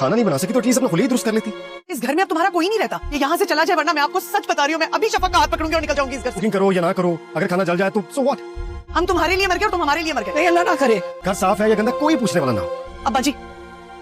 खाना नहीं बना सकी तो एटलीस्ट अपना खुली दुरुस्त कर लेती। इस घर में अब तुम्हारा कोई नहीं रहता, ये यहाँ से चला जाए वरना मैं आपको सच बता रही हूँ, मैं अभी शफक का हाथ पकड़ूंगी और निकल जाऊंगी इस घर से। कुकिंग करो या ना करो, अगर खाना जल जाए तो सो व्हाट। हम तुम्हारे लिए मर गए और तुम हमारे लिए मर गए। नहीं, अल्लाह ना करे। घर साफ है या गंदा कोई पूछने वाला ना हो। अब्बा जी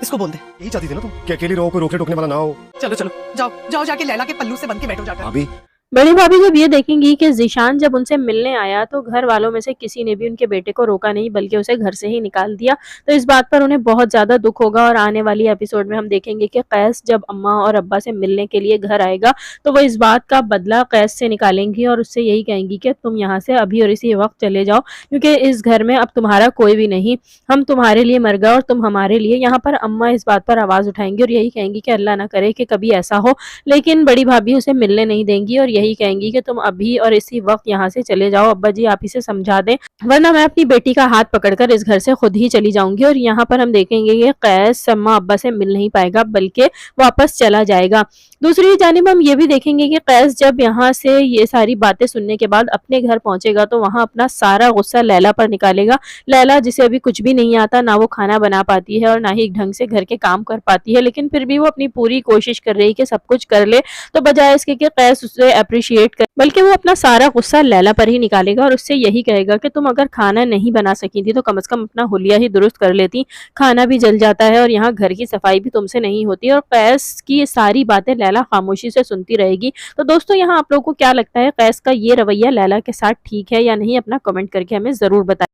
इसको बोल दे। यही चाहती थी ना तुम कि अकेली रहो, कोई रोकने टोकने वाला ना हो। चलो चलो जाओ जाओ, जाके लैला के पल्लू से बंध के बैठो जाकर। भाभी बड़ी भाभी जब ये देखेंगी कि ज़ीशान जब उनसे मिलने आया तो घर वालों में से किसी ने भी उनके बेटे को रोका नहीं बल्कि उसे घर से ही निकाल दिया, तो इस बात पर उन्हें बहुत ज़्यादा दुख होगा। और आने वाली एपिसोड में हम देखेंगे कि कैस जब अम्मा और अब्बा से मिलने के लिए घर आएगा तो वो इस बात का बदला कैस से निकालेंगी और उससे यही कहेंगी कि तुम यहाँ से अभी और इसी वक्त चले जाओ, क्योंकि इस घर में अब तुम्हारा कोई भी नहीं, हम तुम्हारे लिए मर गए और तुम हमारे लिए। यहाँ पर अम्मा इस बात पर आवाज़ उठाएंगी और यही कहेंगी कि अल्लाह ना करे कि कभी ऐसा हो, लेकिन बड़ी भाभी उसे मिलने नहीं देंगी और यही कहेंगी कि तुम अभी और इसी वक्त यहाँ से चले जाओ, अब्बा जी आप इसे समझा दें वरना मैं अपनी बेटी का हाथ पकड़कर इस घर से खुद ही चली जाऊंगी। और यहाँ पर हम देखेंगे कि कैस अम्मा अब्बा से मिल नहीं पाएगा बल्कि वापस चला जाएगा। दूसरी जानिब हम ये भी देखेंगे कि कैस जब यहाँ से ये सारी बातें सुनने के बाद अपने घर पहुंचेगा तो वहाँ अपना सारा गुस्सा लैला पर निकालेगा। लैला जिसे अभी कुछ भी नहीं आता, ना वो खाना बना पाती है और ना ही ढंग से घर के काम कर पाती है, लेकिन फिर भी वो अपनी पूरी कोशिश कर रही है कि सब कुछ कर ले, तो बजाय इसके कि कैस उसे अप्रिशिएट कर बल्कि वो अपना सारा गुस्सा लैला पर ही निकालेगा और उससे यही कहेगा कि तुम अगर खाना नहीं बना सकी थी तो कम से कम अपना हुलिया ही दुरुस्त कर लेती, खाना भी जल जाता है और यहाँ घर की सफाई भी तुमसे नहीं होती। और कैस की ये सारी बातें लैला खामोशी से सुनती रहेगी। तो दोस्तों यहाँ आप लोगों को क्या लगता है, कैस का ये रवैया लैला के साथ ठीक है या नहीं, अपना कमेंट करके हमें जरूर बताएं।